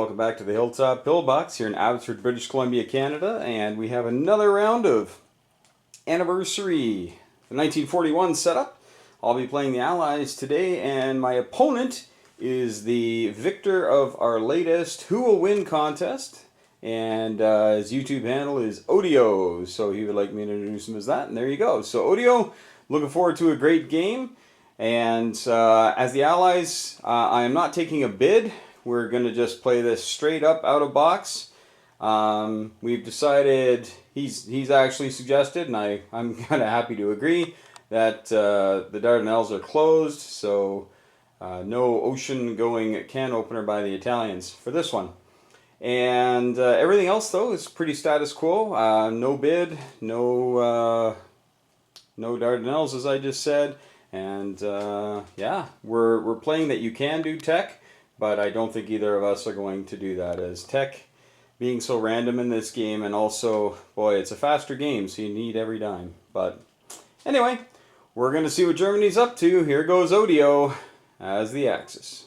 welcome back to the Hilltop Pillbox here in Abbotsford, British Columbia, Canada, and we have another round of Anniversary, the 1941 setup. I'll be playing the Allies today, and my opponent is the victor of our latest Who Will Win contest, and his YouTube handle is Odeo, so he would like me to introduce him as that, and there you go. So Odeo, looking forward to a great game, and as the Allies, I am not taking a bid. We're going to just play this straight up out of box. We've decided, he's actually suggested, and I'm kind of happy to agree, that the Dardanelles are closed, so no ocean-going can opener by the Italians for this one. And everything else, though, is pretty status quo. No bid, no Dardanelles, as I just said. And yeah, we're playing that you can do tech, but I don't think either of us are going to do that, as tech being so random in this game, and also, boy, it's a faster game, so you need every dime. But anyway, we're going to see what Germany's up to. Here goes Odeo as the Axis.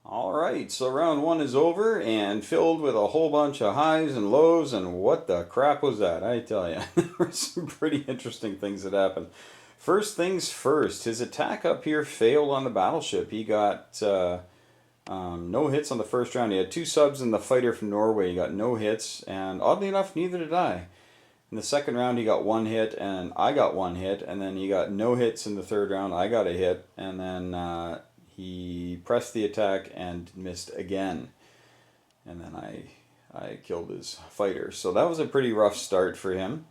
Alright, so round one is over and filled with a whole bunch of highs and lows, and what the crap was that, I tell you. There were some pretty interesting things that happened. First things first, his attack up here failed on the battleship. He got no hits on the first round. He had two subs and the fighter from Norway. He got no hits, and oddly enough, neither did I. In the second round, he got one hit, and I got one hit, and then he got no hits in the third round. I got a hit, and then he pressed the attack and missed again. And then I killed his fighter. So that was a pretty rough start for him.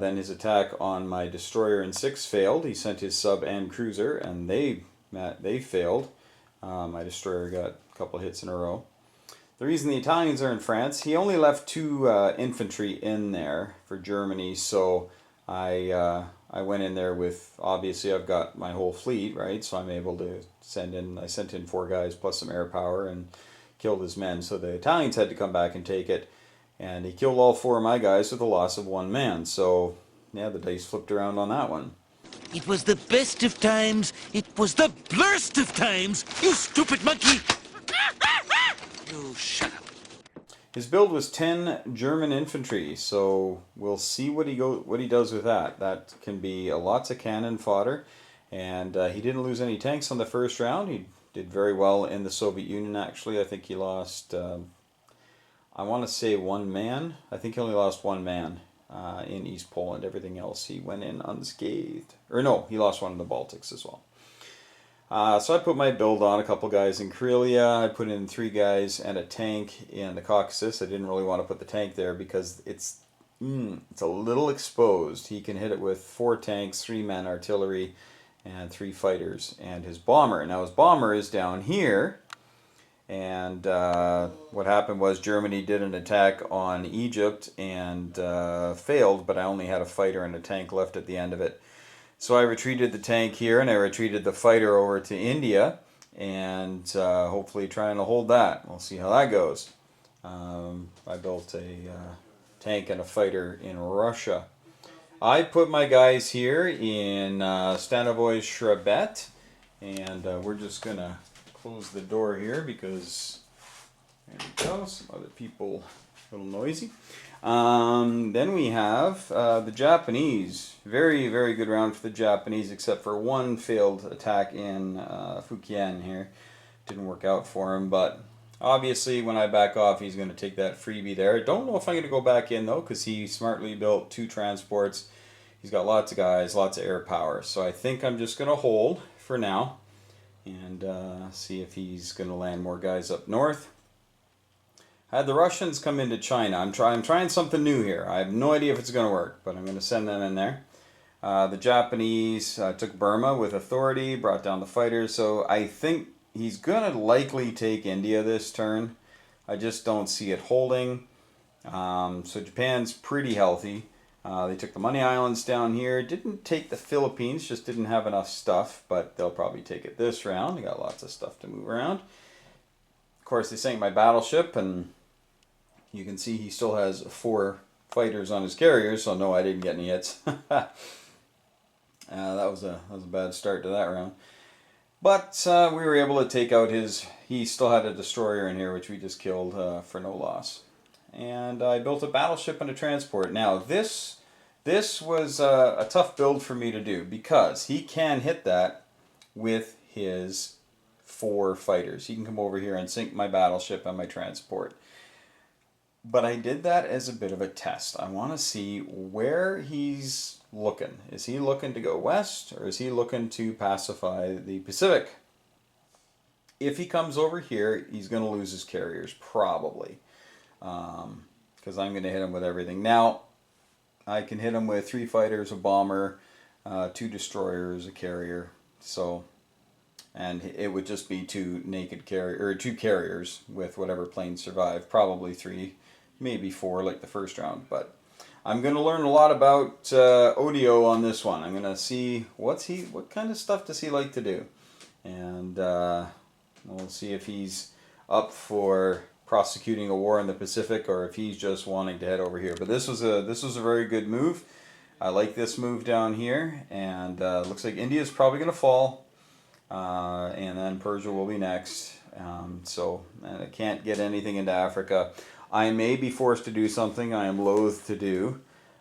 Then his attack on my destroyer in 6 failed. He sent his sub and cruiser, and they failed. My destroyer got a couple hits in a row. The reason the Italians are in France, he only left 2 infantry in there for Germany, so I went in there with, obviously I've got my whole fleet, right? So I'm able to sent in 4 guys plus some air power and killed his men. So the Italians had to come back and take it. And he killed all 4 of my guys with a loss of 1 man. So, yeah, the dice flipped around on that one. It was the best of times. It was the blurst of times. You stupid monkey. You shut up. His build was 10 German infantry. So we'll see what he does with that. That can be lots of cannon fodder. And he didn't lose any tanks on the first round. He did very well in the Soviet Union, actually. I think he lost... I want to say 1 man. I think he only lost 1 man in East Poland. Everything else he went in unscathed. Or no, he lost 1 in the Baltics as well. So I put my build on, a couple guys in Karelia. I put in 3 guys and a tank in the Caucasus. I didn't really want to put the tank there because it's a little exposed. He can hit it with 4 tanks, 3 men artillery, and 3 fighters, and his bomber. Now his bomber is down here. And what happened was Germany did an attack on Egypt and failed, but I only had a fighter and a tank left at the end of it. So I retreated the tank here, and I retreated the fighter over to India, and hopefully trying to hold that. We'll see how that goes. I built a tank and a fighter in Russia. I put my guys here in Stanovoy Shrabet, and we're just going to close the door here because there we go, some other people a little noisy. Then we have the Japanese. Very, very good round for the Japanese, except for 1 failed attack in Fujian here. Didn't work out for him, but obviously when I back off, he's going to take that freebie there. Don't know if I'm going to go back in, though, because he smartly built 2 transports. He's got lots of guys, lots of air power. So I think I'm just going to hold for now and see if he's going to land more guys up north. I had the Russians come into China. I'm trying something new here. I have no idea if it's going to work, but I'm going to send them in there. The Japanese took Burma with authority, brought down the fighters, so I think he's going to likely take India this turn. I just don't see it holding. So Japan's pretty healthy. They took the Money Islands down here. Didn't take the Philippines, just didn't have enough stuff, but they'll probably take it this round. They got lots of stuff to move around. Of course, they sank my battleship, and you can see he still has 4 fighters on his carrier, so no, I didn't get any hits. That was a bad start to that round. But we were able to take out his... He still had a destroyer in here, which we just killed for no loss. And I built a battleship and a transport. Now, this was a tough build for me to do, because he can hit that with his 4 fighters. He can come over here and sink my battleship and my transport. But I did that as a bit of a test. I want to see where he's looking. Is he looking to go west, or is he looking to pacify the Pacific? If he comes over here, he's going to lose his carriers, probably. Because I'm going to hit him with everything. Now, I can hit him with 3 fighters, a bomber, 2 destroyers, a carrier. So, and it would just be 2 naked carrier, or 2 carriers with whatever planes survive. Probably 3, maybe 4, like the first round. But I'm going to learn a lot about Odeo on this one. I'm going to see what kind of stuff does he like to do, and we'll see if he's up for prosecuting a war in the Pacific, or if he's just wanting to head over here. But this was a very good move. I like this move down here, and looks like India's probably going to fall, and then Persia will be next. So I can't get anything into Africa. I may be forced to do something I am loath to do,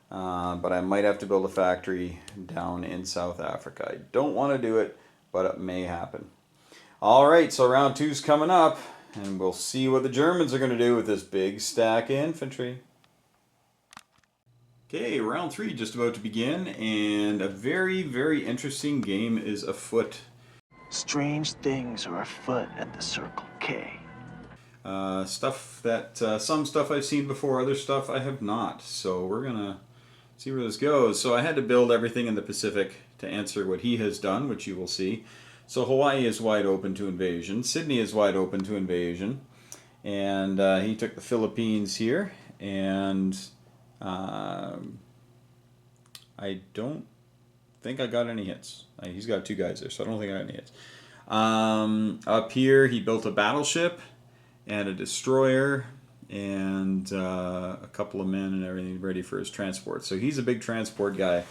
but I might have to build a factory down in South Africa. I don't want to do it, but it may happen. All right, so round 2's coming up, and we'll see what the Germans are going to do with this big stack of infantry. Okay, round 3 just about to begin, and a very, very interesting game is afoot. Strange things are afoot at the Circle K. Stuff that, some stuff I've seen before, other stuff I have not. So we're going to see where this goes. So I had to build everything in the Pacific to answer what he has done, which you will see. So Hawaii is wide open to invasion. Sydney is wide open to invasion. And he took the Philippines here. And I don't think I got any hits. He's got 2 guys there, so I don't think I got any hits. Up here, he built a battleship and a destroyer and a couple of men and everything ready for his transport. So he's a big transport guy,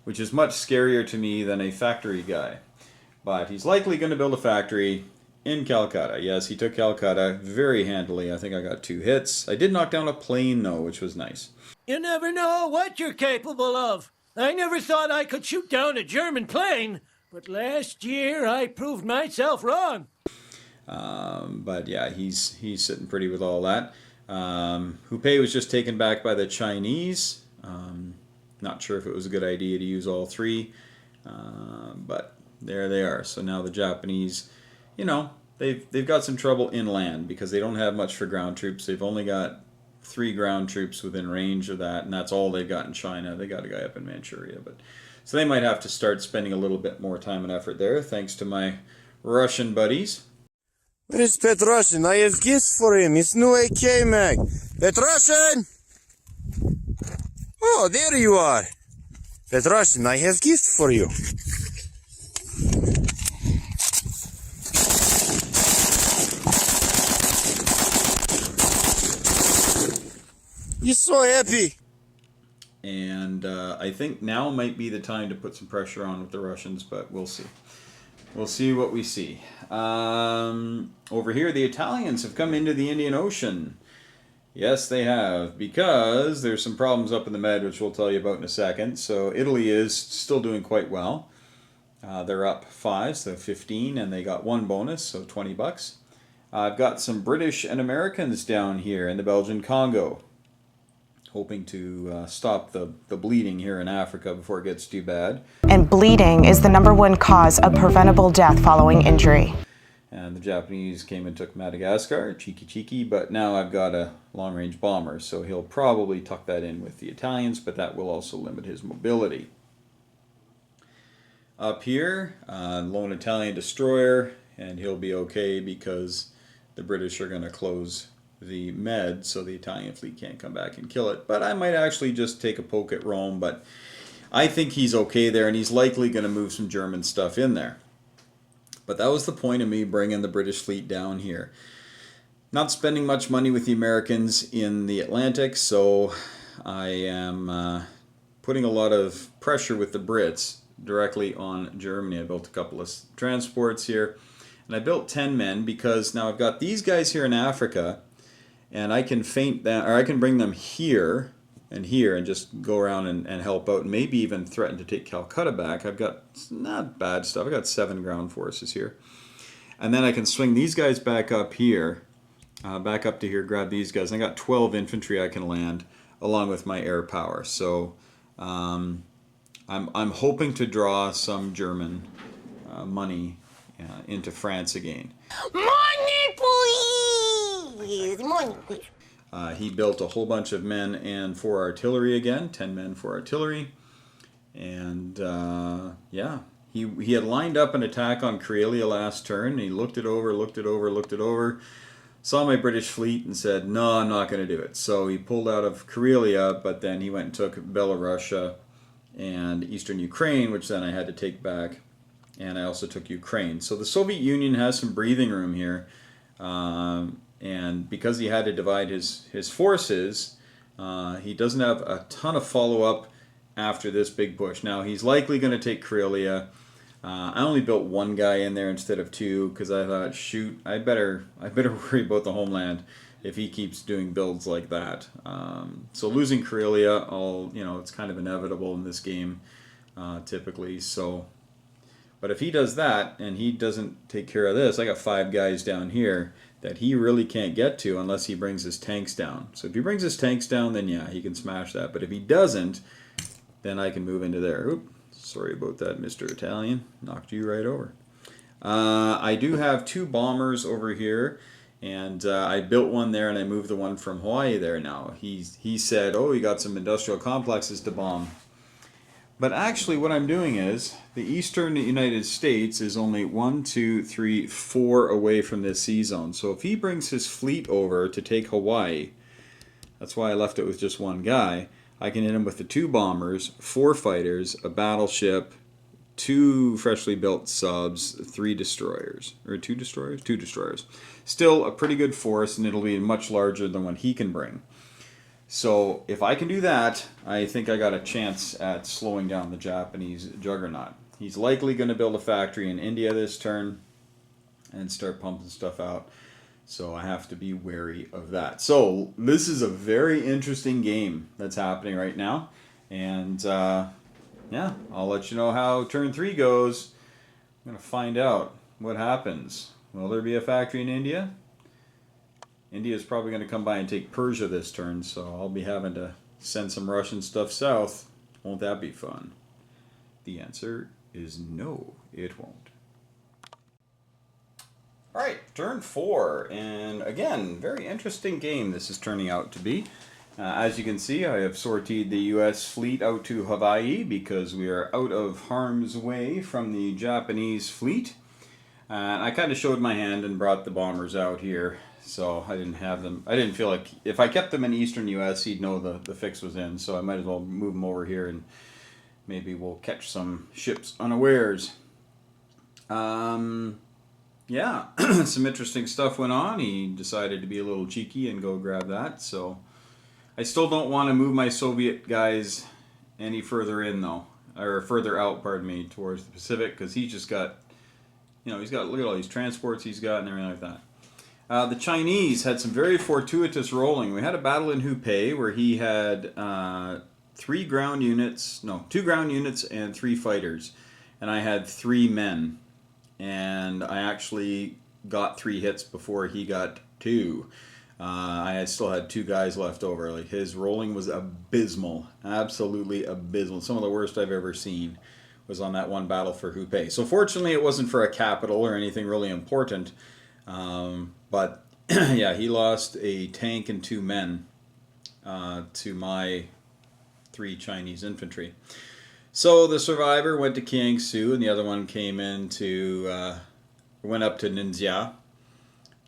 which is much scarier to me than a factory guy. But he's likely going to build a factory in Calcutta. Yes, he took Calcutta very handily. I think I got 2 hits. I did knock down a plane, though, which was nice. You never know what you're capable of. I never thought I could shoot down a German plane, but last year I proved myself wrong. But yeah, he's sitting pretty with all that. Hubei was just taken back by the Chinese. Not sure if it was a good idea to use all 3, but there they are. So now the Japanese, you know, they've got some trouble inland because they don't have much for ground troops. They've only got 3 ground troops within range of that, and that's all they've got in China. They got a guy up in Manchuria, but so they might have to start spending a little bit more time and effort there, thanks to my Russian buddies. Where is Petrosian? I have gifts for him. It's new AK mag. Petrosian! Oh, there you are. Petrosian, I have gifts for you. He's so happy. And I think now might be the time to put some pressure on with the Russians, but we'll see. We'll see what we see. Over here, the Italians have come into the Indian Ocean. Yes, they have, because there's some problems up in the Med, which we'll tell you about in a second. So Italy is still doing quite well. They're up 5, so 15, and they got 1 bonus, so 20 bucks. I've got some British and Americans down here in the Belgian Congo, hoping to stop the bleeding here in Africa before it gets too bad. And bleeding is the #1 cause of preventable death following injury. And the Japanese came and took Madagascar, cheeky, but now I've got a long-range bomber, so he'll probably tuck that in with the Italians, but that will also limit his mobility. Up here, lone Italian destroyer, and he'll be okay because the British are going to close the Med, so the Italian fleet can't come back and kill it. But I might actually just take a poke at Rome, but I think he's okay there, and he's likely going to move some German stuff in there. But that was the point of me bringing the British fleet down here. Not spending much money with the Americans in the Atlantic, so I am putting a lot of pressure with the Brits directly on Germany. I built a couple of transports here, and I built 10 men because now I've got these guys here in Africa, and I can feint them, or I can bring them here and just go around and help out, and maybe even threaten to take Calcutta back. I've got not bad stuff. I've got 7 ground forces here. And then I can swing these guys back up here, back up to here, grab these guys. I got 12 infantry I can land along with my air power. So I'm hoping to draw some German money into France again. Money, please! Money, please. He built a whole bunch of men and 4 artillery again, 10 men, 4 artillery. And yeah, he had lined up an attack on Karelia last turn. He looked it over, saw my British fleet and said, no, I'm not going to do it. So he pulled out of Karelia, but then he went and took Belarusia and eastern Ukraine, which then I had to take back. And I also took Ukraine. So the Soviet Union has some breathing room here. And because he had to divide his forces, he doesn't have a ton of follow-up after this big push. Now, he's likely going to take Karelia. I only built 1 guy in there instead of 2 because I thought, shoot, I better worry about the homeland if he keeps doing builds like that. So losing Karelia, it's kind of inevitable in this game, typically. So, but if he does that and he doesn't take care of this, I got 5 guys down here that he really can't get to unless he brings his tanks down. So if he brings his tanks down, then yeah, he can smash that. But if he doesn't, then I can move into there. Oop, sorry about that, Mr. Italian. Knocked you right over. I do have 2 bombers over here, and I built one there, and I moved the one from Hawaii there now. He said, oh, you got some industrial complexes to bomb. But actually what I'm doing is, the eastern United States is only 1, 2, 3, 4 away from this sea zone. So if he brings his fleet over to take Hawaii, that's why I left it with just 1 guy, I can hit him with the 2 bombers, 4 fighters, a battleship, 2 freshly built subs, 3 destroyers. Or 2 destroyers? 2 destroyers. Still a pretty good force, and it'll be much larger than what he can bring. So if I can do that, I think I got a chance at slowing down the Japanese juggernaut. He's likely going to build a factory in India this turn and start pumping stuff out. So I have to be wary of that. So this is a very interesting game that's happening right now. And yeah, I'll let you know how turn 3 goes. I'm going to find out what happens. Will there be a factory in India? India is probably going to come by and take Persia this turn, so I'll be having to send some Russian stuff south. Won't that be fun? The answer is no, it won't. Alright, turn 4, and again, very interesting game this is turning out to be. As you can see, I have sortied the US fleet out to Hawaii because we are out of harm's way from the Japanese fleet. And I kind of showed my hand and brought the bombers out here. So I didn't have them. I didn't feel like if I kept them in eastern U.S., he'd know the fix was in. So I might as well move them over here, and maybe we'll catch some ships unawares. Yeah, some interesting stuff went on. He decided to be a little cheeky and go grab that. So I still don't want to move my Soviet guys any further in though, or further out, pardon me, towards the Pacific, because he's just got, he's got, look at all these transports he's got and everything like that. The Chinese had some very fortuitous rolling. We had a battle in Hubei where he had 2 ground units and 3 fighters. And I had 3 men. And I actually got 3 hits before he got 2. I still had 2 guys left over. Like, his rolling was abysmal. Absolutely abysmal. Some of the worst I've ever seen was on that one battle for Hubei. So fortunately it wasn't for a capital or anything really important. But yeah, he lost a tank and 2 men to my 3 Chinese infantry. So the survivor went to Kiangsu, and the other one came in to went up to Ningxia.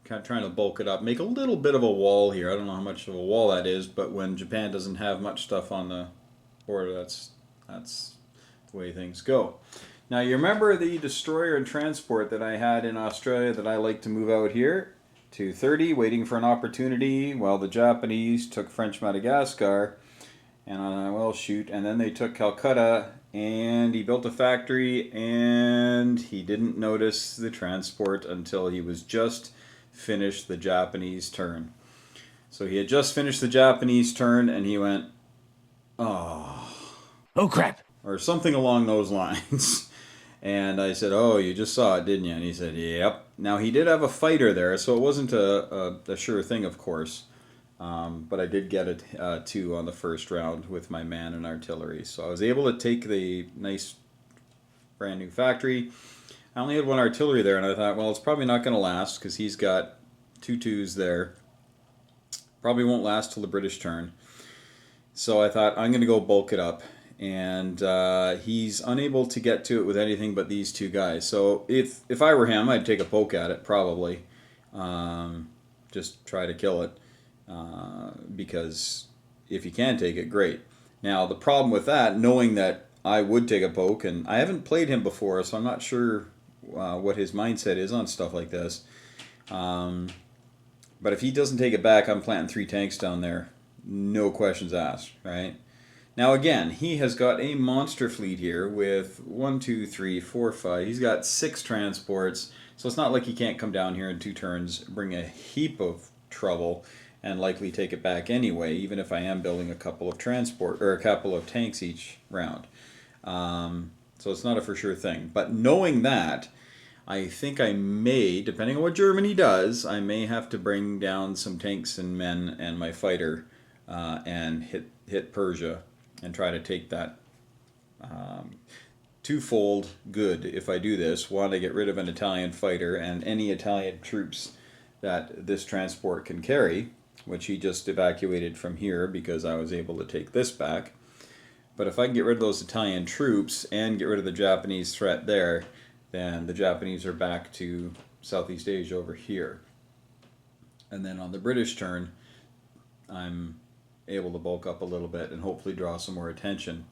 Kind of trying to bulk it up, make a little bit of a wall here. I don't know how much of a wall that is, but when Japan doesn't have much stuff on the border, that's the way things go. Now you remember the destroyer and transport that I had in Australia that I like to move out here to 30, waiting for an opportunity while the Japanese took French Madagascar, and well shoot, and then they took Calcutta and he built a factory, and he didn't notice the transport until he was just finished the Japanese turn. So he had just finished the Japanese turn, and he went, oh. Oh, crap. Or something along those lines. And I said, oh, you just saw it, didn't you? And he said, yep. Now, he did have a fighter there, so it wasn't a sure thing, of course. But I did get a 2 on the first round with my man and artillery. So I was able to take the nice brand new factory. I only had 1 artillery there, and I thought, well, it's probably not going to last because he's got 2 2s there. Probably won't last till the British turn. So I thought, I'm going to go bulk it up. And he's unable to get to it with anything but these 2 guys. So if I were him, I'd take a poke at it, probably. Just try to kill it. Because if you can take it, great. Now, the problem with that, knowing that I would take a poke, and I haven't played him before, so I'm not sure what his mindset is on stuff like this. But if he doesn't take it back, I'm planting 3 tanks down there. No questions asked, right? Now, again, he has got a monster fleet here with 1, 2, 3, 4, 5. He's got 6 transports, so it's not like he can't come down here in 2 turns, bring a heap of trouble, and likely take it back anyway, even if I am building a couple of a couple of tanks each round. So it's not a for sure thing. But knowing that, I think I may, depending on what Germany does, I may have to bring down some tanks and men and my fighter and hit Persia and try to take that twofold good if I do this. One, I get rid of an Italian fighter and any Italian troops that this transport can carry, which he just evacuated from here because I was able to take this back. But if I can get rid of those Italian troops and get rid of the Japanese threat there, then the Japanese are back to Southeast Asia over here. And then on the British turn, I'm able to bulk up a little bit and hopefully draw some more attention.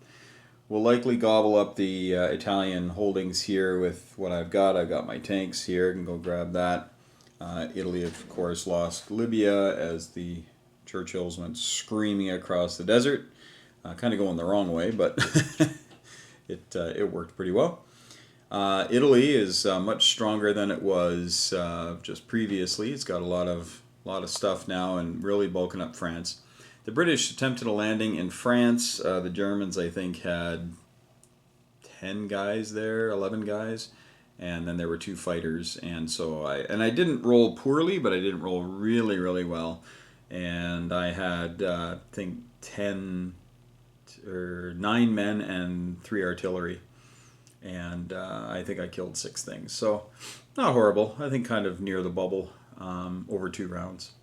We'll likely gobble up the Italian holdings here with what I've got. I've got my tanks here, I can go grab that. Italy, of course, lost Libya as the Churchills went screaming across the desert. Kind of going the wrong way, but it worked pretty well. Italy is much stronger than it was just previously. It's got a lot of stuff now and really bulking up France. The British attempted a landing in France. The Germans, I think, had 10 guys there, 11 guys. And then there were 2 fighters, and so I didn't roll poorly, but I didn't roll really, really well. And I had, I think, 9 men and 3 artillery. And I think I killed 6 things. So, not horrible. I think kind of near the bubble over 2 rounds.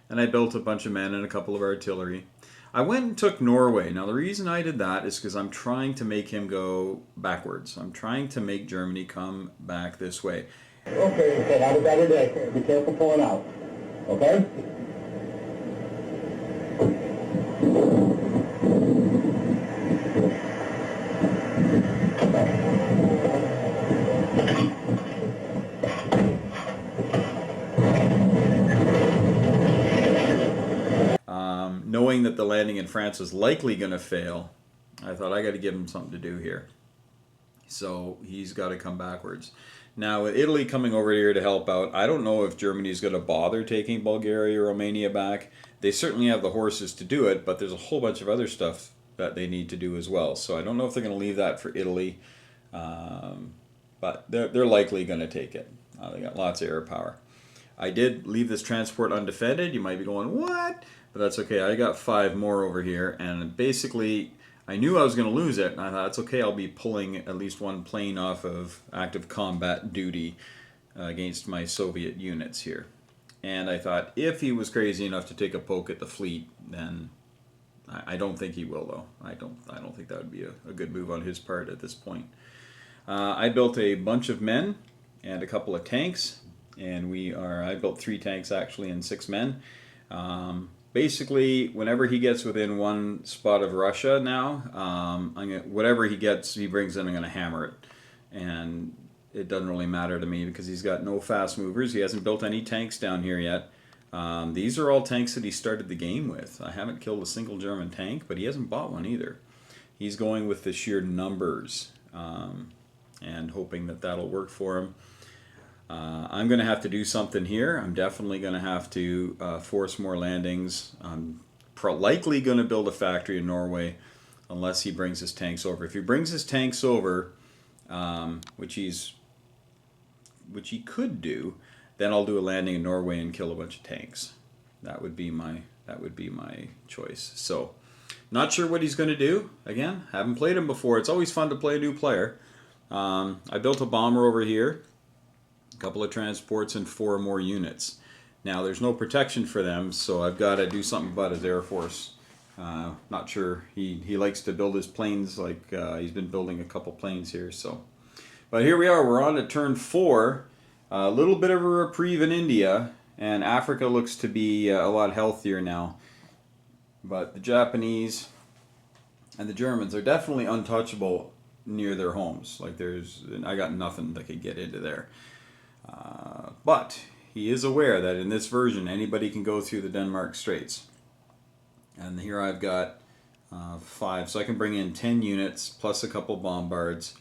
And I built a bunch of men and a couple of artillery. I went and took Norway. Now, the reason I did that is because I'm trying to make him go backwards. I'm trying to make Germany come back this way. Okay, have a better day. Be careful pulling out. Okay? Knowing that the landing in France was likely going to fail, I thought I got to give him something to do here. So he's got to come backwards. Now with Italy coming over here to help out, I don't know if Germany's going to bother taking Bulgaria or Romania back. They certainly have the horses to do it, but there's a whole bunch of other stuff that they need to do as well. So I don't know if they're going to leave that for Italy, but they're likely going to take it. They got lots of air power. I did leave this transport undefended. You might be going, what? But that's okay. I got 5 more over here, and basically I knew I was going to lose it, and I thought it's okay. I'll be pulling at least 1 plane off of active combat duty against my Soviet units here. And I thought if he was crazy enough to take a poke at the fleet, then I don't think he will, though. I don't think that would be a good move on his part at this point. I built a bunch of men and a couple of tanks, and I built 3 tanks actually and 6 men. Basically, whenever he gets within 1 spot of Russia now, whatever he brings in, I'm going to hammer it. And it doesn't really matter to me because he's got no fast movers. He hasn't built any tanks down here yet. These are all tanks that he started the game with. I haven't killed a single German tank, but he hasn't bought one either. He's going with the sheer numbers and hoping that that'll work for him. I'm going to have to do something here. I'm definitely going to have to force more landings. I'm likely going to build a factory in Norway unless he brings his tanks over. If he brings his tanks over, which he could do, then I'll do a landing in Norway and kill a bunch of tanks. That would be my choice. So, not sure what he's going to do. Again, haven't played him before. It's always fun to play a new player. I built a bomber over here, a couple of transports, and 4 more units. Now, there's no protection for them, so I've got to do something about his Air Force. Not sure. He likes to build his planes, like he's been building a couple planes here. So, but here we are. We're on to turn 4. A little bit of a reprieve in India, and Africa looks to be a lot healthier now. But the Japanese and the Germans are definitely untouchable near their homes. Like I got nothing that could get into there. But he is aware that in this version, anybody can go through the Denmark Straits. And here I've got 5, so I can bring in 10 units plus a couple bombards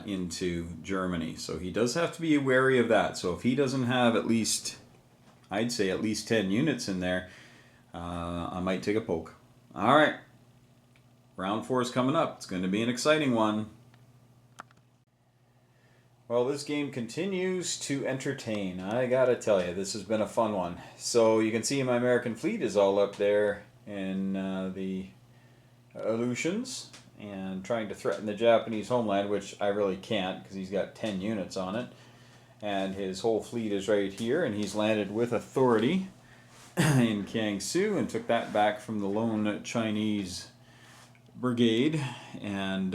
into Germany. So he does have to be wary of that. So if he doesn't have at least, I'd say at least 10 units in there, I might take a poke. All right, round 4 is coming up. It's going to be an exciting one. Well, this game continues to entertain. I gotta tell you, this has been a fun one. So you can see my American fleet is all up there in the Aleutians and trying to threaten the Japanese homeland, which I really can't because he's got 10 units on it. And his whole fleet is right here, and he's landed with authority in Kiangsu and took that back from the lone Chinese brigade and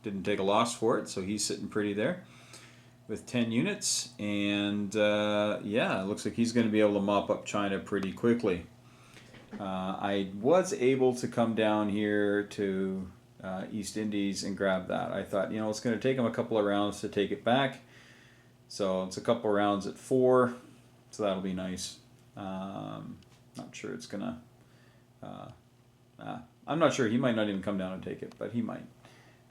didn't take a loss for it, so he's sitting pretty there with 10 units. And yeah, it looks like he's going to be able to mop up China pretty quickly. I was able to come down here to East Indies and grab that. I thought, you know, it's going to take him a couple of rounds to take it back. So it's a couple of rounds at 4, so that'll be nice. Not sure it's going to... I'm not sure. He might not even come down and take it, but he might.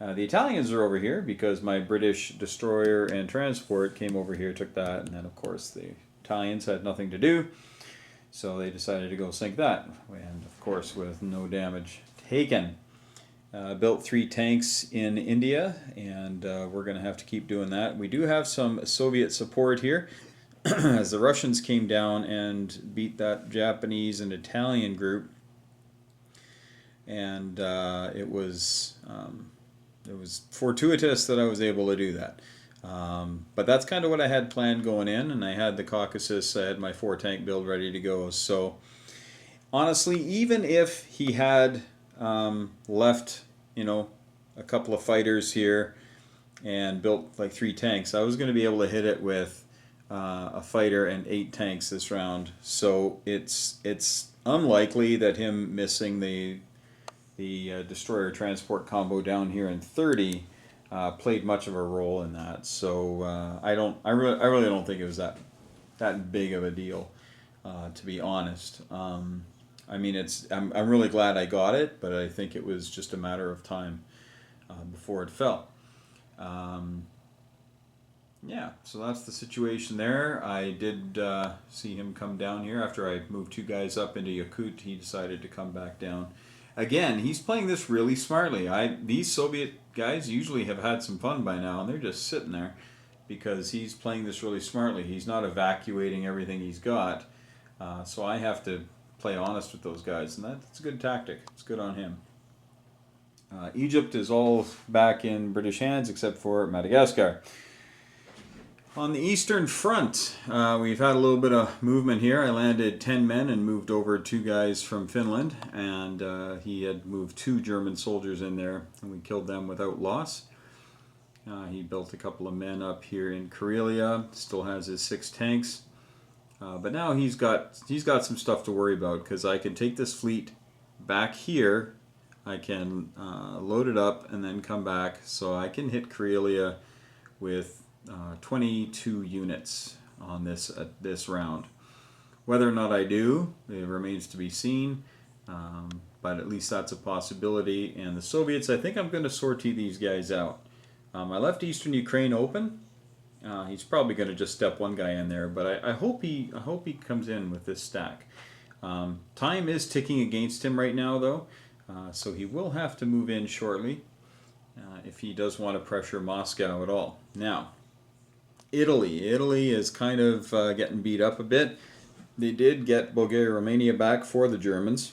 The Italians are over here because my British destroyer and transport came over here, took that, and then, of course, the Italians had nothing to do. So they decided to go sink that, and of course with no damage taken. Built 3 tanks in India, and we're going to have to keep doing that. We do have some Soviet support here, as the Russians came down and beat that Japanese and Italian group, and it was fortuitous that I was able to do that. But that's kind of what I had planned going in, and I had the Caucasus, I had my 4 tank build ready to go. So honestly, even if he had left, you know, a couple of fighters here and built like 3 tanks, I was going to be able to hit it with a fighter and 8 tanks this round. So it's unlikely that him missing the destroyer transport combo down here in 30 played much of a role in that. So I really don't think it was that big of a deal, to be honest. I mean, I'm really glad I got it, but I think it was just a matter of time before it fell. Yeah, so that's the situation there. I did see him come down here after I moved 2 guys up into Yakut. He decided to come back down. Again, he's playing this really smartly. These Soviet guys usually have had some fun by now, and they're just sitting there because he's playing this really smartly. He's not evacuating everything he's got, so I have to play honest with those guys, and that's a good tactic. It's good on him. Egypt is all back in British hands except for Madagascar. On the Eastern Front, we've had a little bit of movement here. I landed 10 men and moved over 2 guys from Finland, and he had moved 2 German soldiers in there, and we killed them without loss. He built a couple of men up here in Karelia, still has his 6 tanks, but now he's got some stuff to worry about, because I can take this fleet back here, I can load it up and then come back, so I can hit Karelia with 22 units on this round. Whether or not I do, it remains to be seen. But at least that's a possibility. And the Soviets, I think I'm going to sortie these guys out. I left Eastern Ukraine open. He's probably going to just step one guy in there, but I hope he comes in with this stack. Time is ticking against him right now, though, so he will have to move in shortly if he does want to pressure Moscow at all. Now, Italy is kind of getting beat up a bit. They did get Bulgaria, Romania back for the Germans,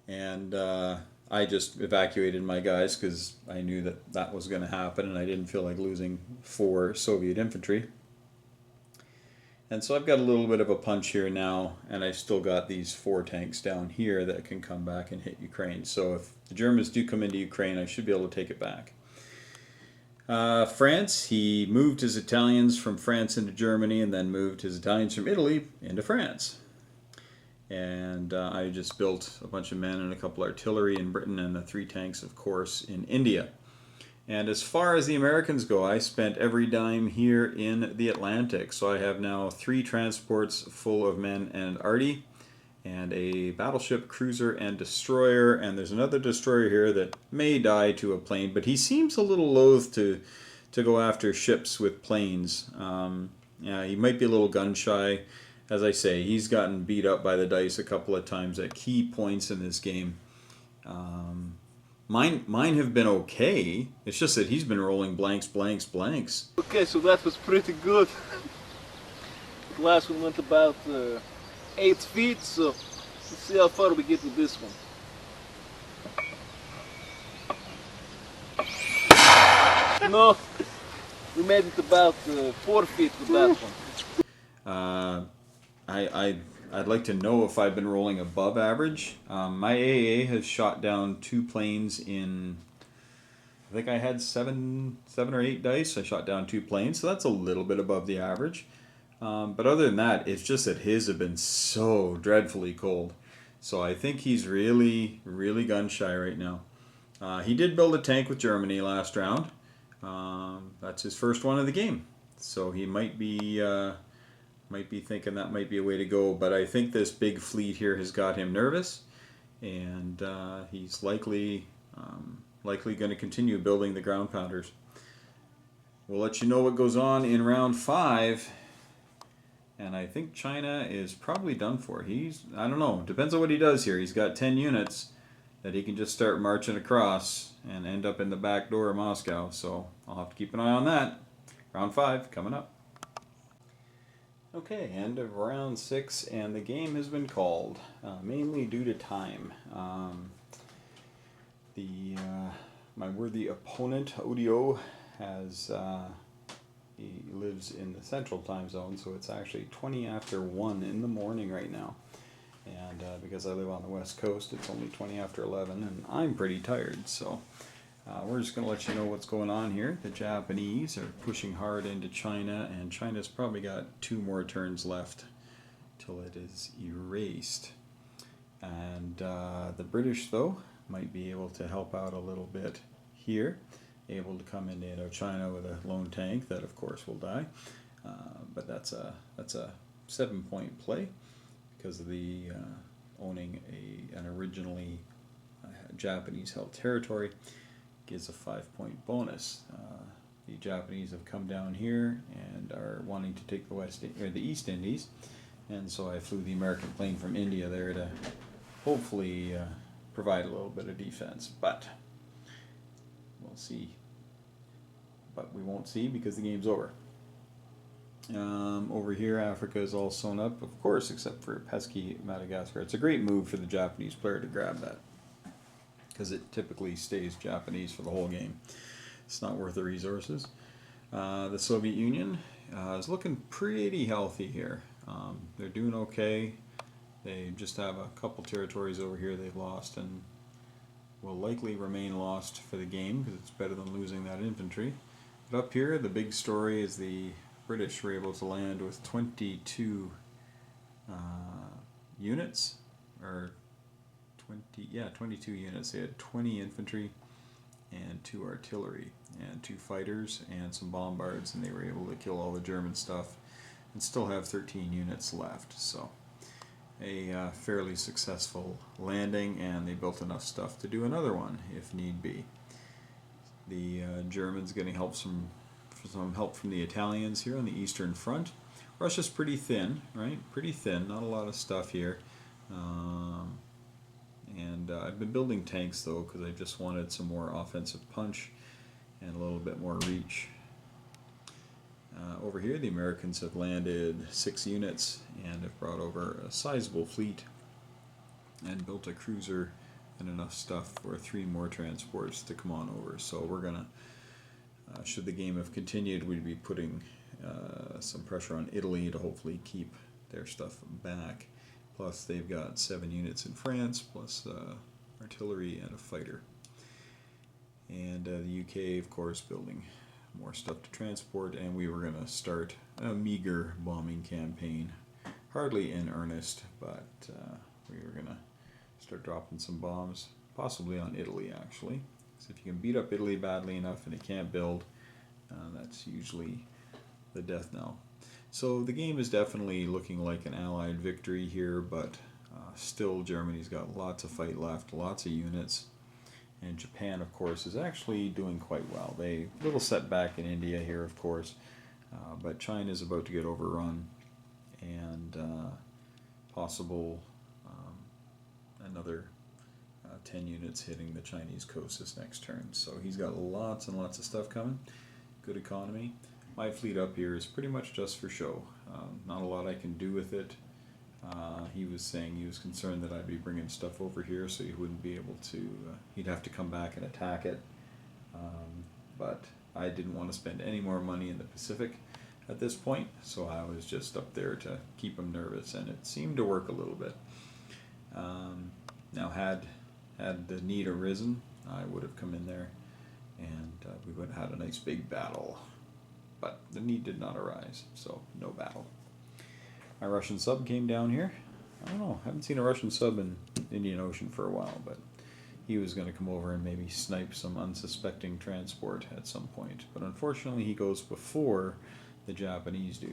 and I just evacuated my guys because I knew that was going to happen, and I didn't feel like losing 4 Soviet infantry. And so I've got a little bit of a punch here now, and I've still got these 4 tanks down here that can come back and hit Ukraine. So if the Germans do come into Ukraine, I should be able to take it back. France, he moved his Italians from France into Germany, and then moved his Italians from Italy into France. And I just built a bunch of men and a couple artillery in Britain, and the 3 tanks, of course, in India. And as far as the Americans go, I spent every dime here in the Atlantic. So I have now 3 transports full of men and arty, and a battleship, cruiser, and destroyer. And there's another destroyer here that may die to a plane, but he seems a little loath to go after ships with planes. Yeah, he might be a little gun shy. As I say, he's gotten beat up by the dice a couple of times at key points in this game. Mine have been okay. It's just that he's been rolling blanks. Okay, so that was pretty good. The last one went about 8 feet, so let's see how far we get with this one. No, we made it about 4 feet with that one. I'd like to know if I've been rolling above average. My A&A has shot down 2 planes in, I think I had 7 or 8 dice. I shot down 2 planes, so that's a little bit above the average. But other than that, it's just that his have been so dreadfully cold. So I think he's really gun shy right now. He did build a tank with Germany last round. That's his first one of the game. So he might be thinking that might be a way to go. But I think this big fleet here has got him nervous. And he's likely going to continue building the ground pounders. We'll let you know what goes on in round 5. And I think China is probably done for. I don't know, depends on what he does here. He's got 10 units that he can just start marching across and end up in the back door of Moscow. So I'll have to keep an eye on that. Round 5 coming up. Okay, end of round 6, and the game has been called, mainly due to time. My worthy opponent, Odeo, he lives in the central time zone, so it's actually 20 after 1 in the morning right now. And because I live on the west coast, it's only 20 after 11, and I'm pretty tired, so we're just going to let you know what's going on here. The Japanese are pushing hard into China, and China's probably got 2 more turns left till it is erased. And the British, though, might be able to help out a little bit here, able to come into Indochina with a lone tank that, of course, will die. But that's a 7-point play because of the owning an originally Japanese-held territory. Gives a 5-point bonus. The Japanese have come down here and are wanting to take the East Indies, and so I flew the American plane from India there to hopefully provide a little bit of defense. But we'll see. But we won't see because the game's over. Over here, Africa is all sewn up, of course, except for pesky Madagascar. It's a great move for the Japanese player to grab that, because it typically stays Japanese for the whole game. It's not worth the resources. The Soviet Union is looking pretty healthy here. They're doing okay. They just have a couple territories over here they've lost and will likely remain lost for the game because it's better than losing that infantry. But up here, the big story is the British were able to land with 22 units, or 22 units. They had 20 infantry and 2 artillery and 2 fighters and some bombards, and they were able to kill all the German stuff and still have 13 units left. So a fairly successful landing, and they built enough stuff to do another one if need be. The Germans getting some help from the Italians here on the Eastern Front. Russia's pretty thin, right? Pretty thin, not a lot of stuff here. And I've been building tanks though, because I just wanted some more offensive punch and a little bit more reach. Over here the Americans have landed 6 units and have brought over a sizable fleet and built a cruiser and enough stuff for 3 more transports to come on over. So we're gonna, should the game have continued, we'd be putting some pressure on Italy to hopefully keep their stuff back. Plus they've got 7 units in France, plus artillery and a fighter. And the UK, of course, building more stuff to transport, and we were going to start a meager bombing campaign. Hardly in earnest, but we were going to start dropping some bombs, possibly on Italy actually. So if you can beat up Italy badly enough and it can't build, that's usually the death knell. So the game is definitely looking like an Allied victory here, but still Germany's got lots of fight left, lots of units. And Japan, of course, is actually doing quite well. They little setback in India here, of course, but China is about to get overrun, and possible another 10 units hitting the Chinese coast this next turn. So he's got lots and lots of stuff coming. Good economy. My fleet up here is pretty much just for show. Not a lot I can do with it. He was saying he was concerned that I'd be bringing stuff over here, so he wouldn't be able to, he'd have to come back and attack it. But I didn't want to spend any more money in the Pacific at this point, so I was just up there to keep him nervous, and it seemed to work a little bit. Now had the need arisen, I would have come in there and we would have had a nice big battle. But the need did not arise, so no battle. My Russian sub came down here. I don't know, haven't seen a Russian sub in Indian Ocean for a while, but he was going to come over and maybe snipe some unsuspecting transport at some point. But unfortunately he goes before the Japanese do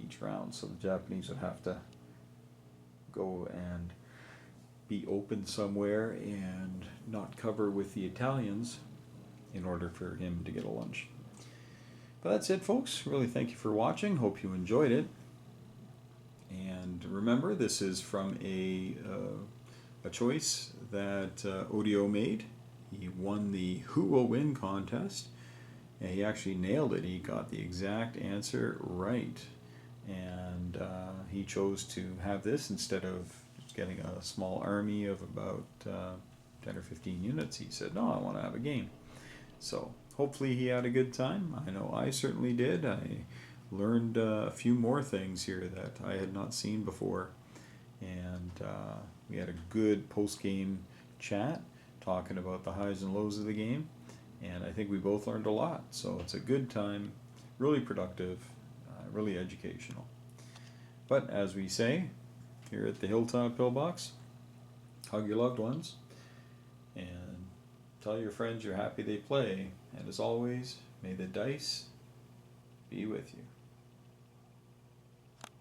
each round, so the Japanese would have to go and be open somewhere and not cover with the Italians in order for him to get a lunch. But that's it, folks. Really thank you for watching. Hope you enjoyed it. And remember, this is from a choice that Odeo made. He won the Who Will Win contest, and he actually nailed it. He got the exact answer right, and he chose to have this instead of getting a small army of about 10 or 15 units. He said, no, I want to have a game. So hopefully he had a good time. I know I certainly did. I learned a few more things here that I had not seen before, and we had a good post-game chat talking about the highs and lows of the game, and I think we both learned a lot. So it's a good time, really productive, really educational. But as we say here at the Hilltop Pillbox, hug your loved ones and tell your friends you're happy they play, and as always, may the dice be with you.